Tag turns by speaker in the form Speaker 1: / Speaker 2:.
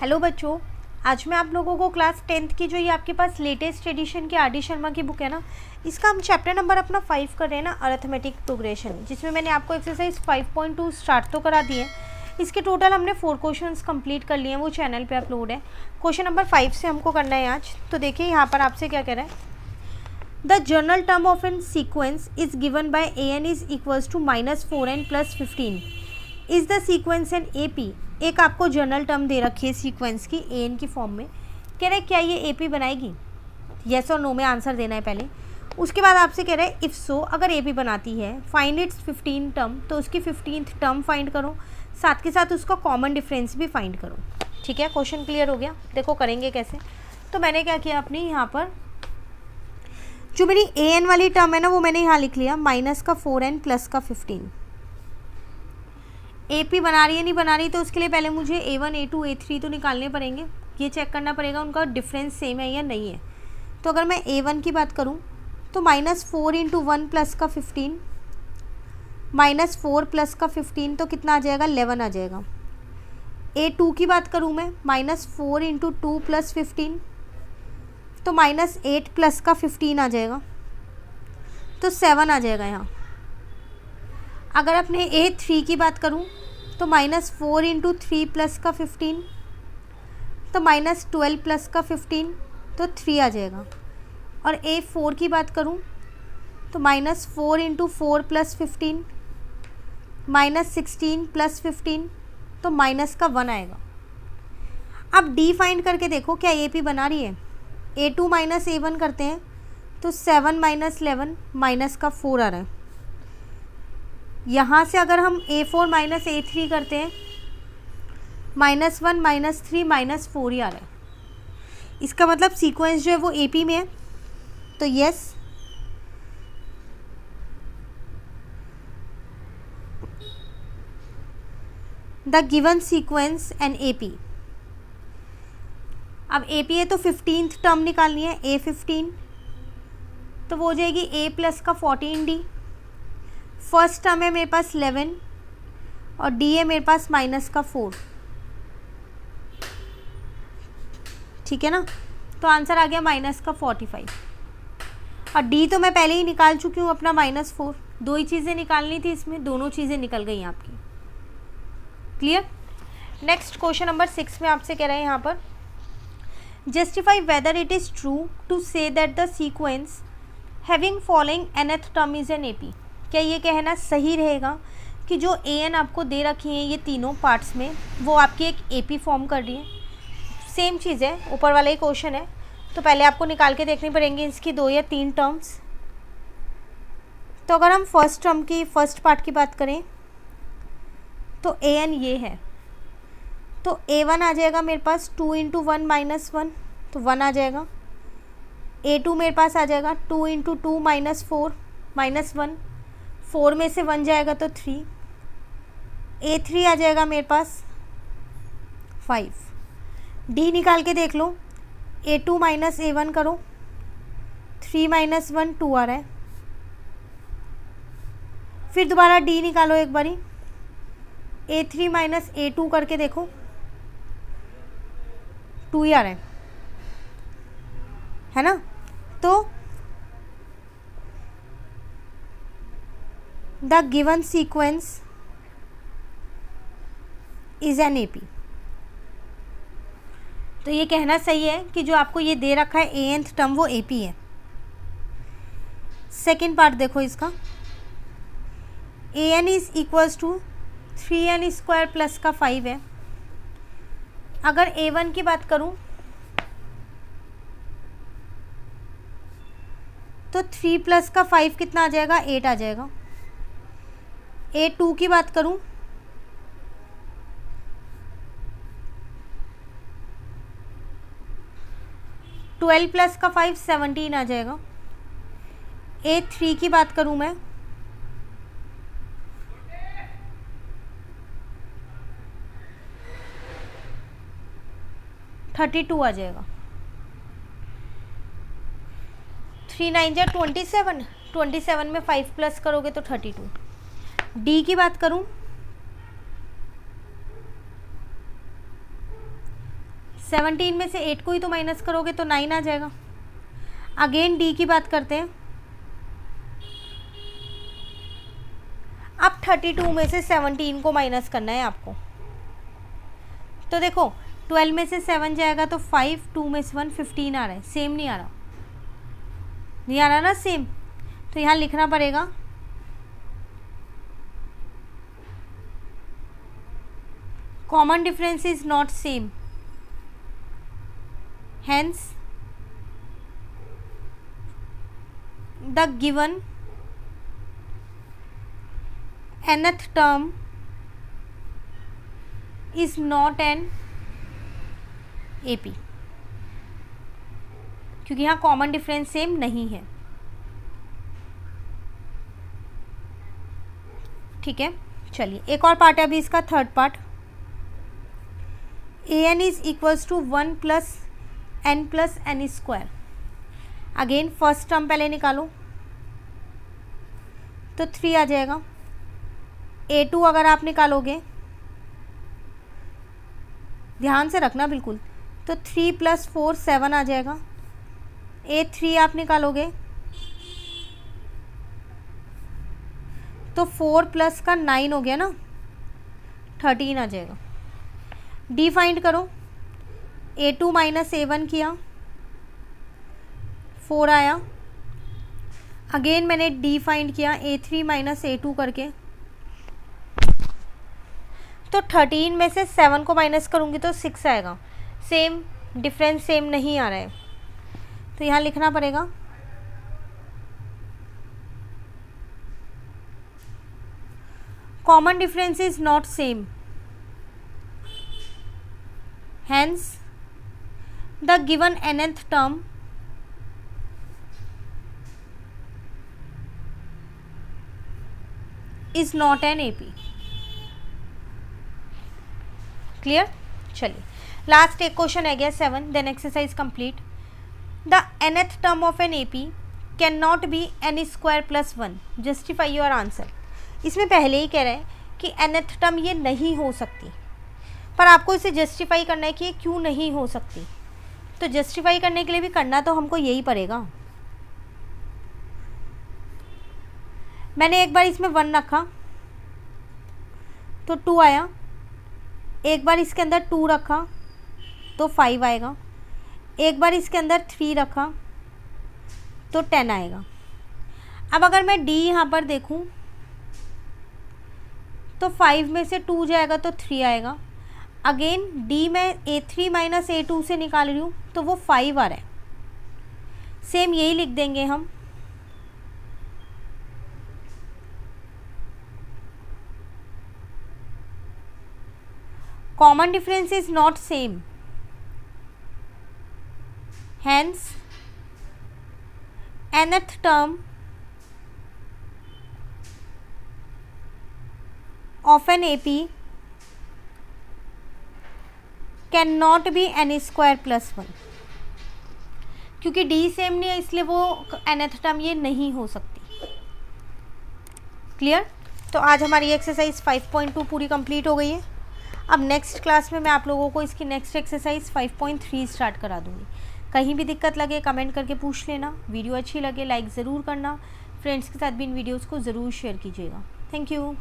Speaker 1: Hello बच्चों, आज मैं आप लोगों को क्लास 10th की जो ये आपके पास लेटेस्ट एडिशन की आर.डी. शर्मा की बुक है ना, इसका हम चैप्टर नंबर अपना 5 कर रहे हैं ना, अरिथमेटिक प्रोग्रेशन, जिसमें मैंने आपको एक्सरसाइज 5.2 स्टार्ट तो करा दी है। इसके टोटल हमने 4 क्वेश्चंस कंप्लीट कर लिए हैं, वो चैनल पे अपलोड है। क्वेश्चन नंबर 5 से हमको करना है आज। तो देखिए यहाँ पर आपसे क्या कह रहा है, the general term of an sequence is given by an is equals to -4n + 15 is the sequence an AP। एक आपको जनरल टर्म दे रखी है सीक्वेंस की an की फॉर्म में, कह रहे क्या ये AP बनाएगी? येस और नो में आंसर देना है पहले। उसके बाद आपसे कह रहे हैं इफ़ सो, अगर AP बनाती है फाइंड इट्स 15 टर्म, तो उसकी 15th टर्म फाइंड करो, साथ के साथ उसका कॉमन डिफरेंस भी फाइंड करो। ठीक है, क्वेश्चन क्लियर हो गया। देखो करेंगे कैसे। तो मैंने क्या किया, अपनी यहाँ पर जो मेरी an वाली टर्म है ना, वो मैंने यहाँ लिख लिया -4n + 15। AP बना रही है नहीं बना रही, तो उसके लिए पहले मुझे A1 A2 A3 तो निकालने पड़ेंगे। ये चेक करना पड़ेगा उनका डिफरेंस सेम है या नहीं है। तो अगर मैं A1 की बात करूँ तो -4 × 1 + 15, -4 + 15 तो कितना आ जाएगा, 11 आ जाएगा। A2 की बात करूँ मैं, -4 × 2 + 15 तो -8 + 15 आ जाएगा, तो 7 आ जाएगा यहाँ। अगर अपने A3 की बात करूँ तो -4 × 3 + 15 तो -12 + 15 तो 3 आ जाएगा। और A4 की बात करूँ तो -4 × 4 + 15 -16 + 15 तो -1 आएगा। अब D फाइंड करके देखो क्या AP बना रही है। A2 - A1 करते हैं तो 7 - 11 -4 आ रहा है। यहाँ से अगर हम A4 - A3 करते हैं -1 -3 -4 ही आ रहा है। इसका मतलब सीक्वेंस जो है वो AP में है, तो yes the given sequence an AP। अब AP है तो 15th टर्म निकालनी है, A15, तो वो हो जाएगी A + का 14D। फर्स्ट टर्म है मेरे पास 11 और D है मेरे पास -4। ठीक है ना, तो आंसर आ गया -45। और D तो मैं पहले ही निकाल चुकी हूँ अपना -4। दो ही चीज़ें निकालनी थी इसमें, दोनों चीज़ें निकल गई आपकी। क्लियर। नेक्स्ट क्वेश्चन नंबर 6 में आपसे कह रहे हैं यहाँ पर, justify whether it is true to say that the sequence having following nth term is an AP। क्या ये कहना सही रहेगा कि जो an आपको दे रखी हैं ये तीनों पार्ट्स में, वो आपकी एक AP फॉर्म कर रही है? सेम चीज़ है, ऊपर वाला ही क्वेश्चन है, तो पहले आपको निकाल के देखनी पड़ेंगी इसकी 2 या 3 टर्म्स। तो अगर हम फर्स्ट टर्म की फर्स्ट पार्ट की बात करें तो an ये है, तो A1 आ जाएगा मेरे पास 2 × 1 - 1 तो 1 आ जाएगा। A2 मेरे पास आ जाएगा 2 × 2 - 4 -1, 4 में से 1 जाएगा तो 3। A3 आ जाएगा मेरे पास 5। D निकाल के देख लो, A2 - A1 करो, 3 - 1 2 आ रहा है। फिर दोबारा D निकालो एक बारी, A3 - A2 करके देखो, 2 ही आ रहा है ना। तो the given sequence is an AP। तो ये कहना सही है कि जो आपको ये दे रखा है anth टर्म वो AP है। सेकेंड पार्ट देखो इसका, an is equals to 3n² + 5 है। अगर A1 की बात करूं तो 3 + 5 कितना आ जाएगा, 8 आ जाएगा। A2 की बात करूं तो 12 + 5 17 आ जाएगा। A3 की बात करूं मैं 32 आ जाएगा। 3 × 9 = 27, 27 में 5 प्लस करोगे तो 32। D की बात करूं 17 में से 8 को ही तो माइनस करोगे तो 9 आ जाएगा। अगेन डी की बात करते हैं। अब 32 में से 17 को माइनस करना है आपको। तो देखो 12 में से 7 जाएगा तो 5, 2 में से 1, 15 आ रहा है। सेम नहीं आ रहा, नहीं आ रहा ना सेम, तो यहाँ लिखना पड़ेगा common difference is not same, hence the given nth term is not an AP, क्योंकि यहाँ कॉमन डिफरेंस सेम नहीं है। ठीक है, चलिए एक और पार्ट है अभी इसका, third part. an is equals to 1 plus n plus n square. Again first term पहले निकालो तो 3 आ जाएगा। a2 अगर आप निकालोगे, ध्यान से रखना बिल्कुल, तो 3 प्लस 4 7 आ जाएगा। a3 आप निकालोगे तो 4 प्लस का 9 हो गया ना, 13 आ जाएगा। डी फाइंड करो, a2 माइनस a1 किया, 4 आया। अगेन मैंने डी फाइंड किया a3 माइनस a2 करके, तो 13 में से 7 को माइनस करूँगी तो 6 आएगा। सेम डिफरेंस सेम नहीं आ रहा है, तो यहाँ लिखना पड़ेगा common difference is not same, hence the given nth term is not an AP। Clear? चलिए लास्ट एक क्वेश्चन है गया 7, then exercise complete. The nth term of an AP can not be n square plus 1, justify your answer. इसमें पहले ही कह रहे हैं कि nth टर्म ये नहीं हो सकती, पर आपको इसे जस्टिफाई करना है कि ये क्यों नहीं हो सकती। तो जस्टिफाई करने के लिए भी करना तो हमको यही पड़ेगा। मैंने एक बार इसमें 1 रखा तो 2 आया, एक बार इसके अंदर 2 रखा तो 5 आएगा, एक बार इसके अंदर 3 रखा तो 10 आएगा। अब अगर मैं डी यहाँ पर देखूँ तो 5 में से 2 जाएगा तो 3 आएगा। अगेन डी में a3 माइनस a2 से निकाल रही हूँ तो वो 5 आ रहा है। सेम यही लिख देंगे हम, common difference is not same, hence nth term of an AP can not be n square plus 1, क्योंकि डी सेम नहीं है इसलिए वो nth टर्म ये नहीं हो सकती। क्लियर? तो आज हमारी एक्सरसाइज 5.2 पूरी कंप्लीट हो गई है। अब नेक्स्ट क्लास में मैं आप लोगों को इसकी नेक्स्ट एक्सरसाइज 5.3 स्टार्ट करा दूँगी। कहीं भी दिक्कत लगे कमेंट करके पूछ लेना। वीडियो अच्छी लगे लाइक ज़रूर करना, फ्रेंड्स के साथ भी इन वीडियोज़ को ज़रूर शेयर कीजिएगा। Thank you.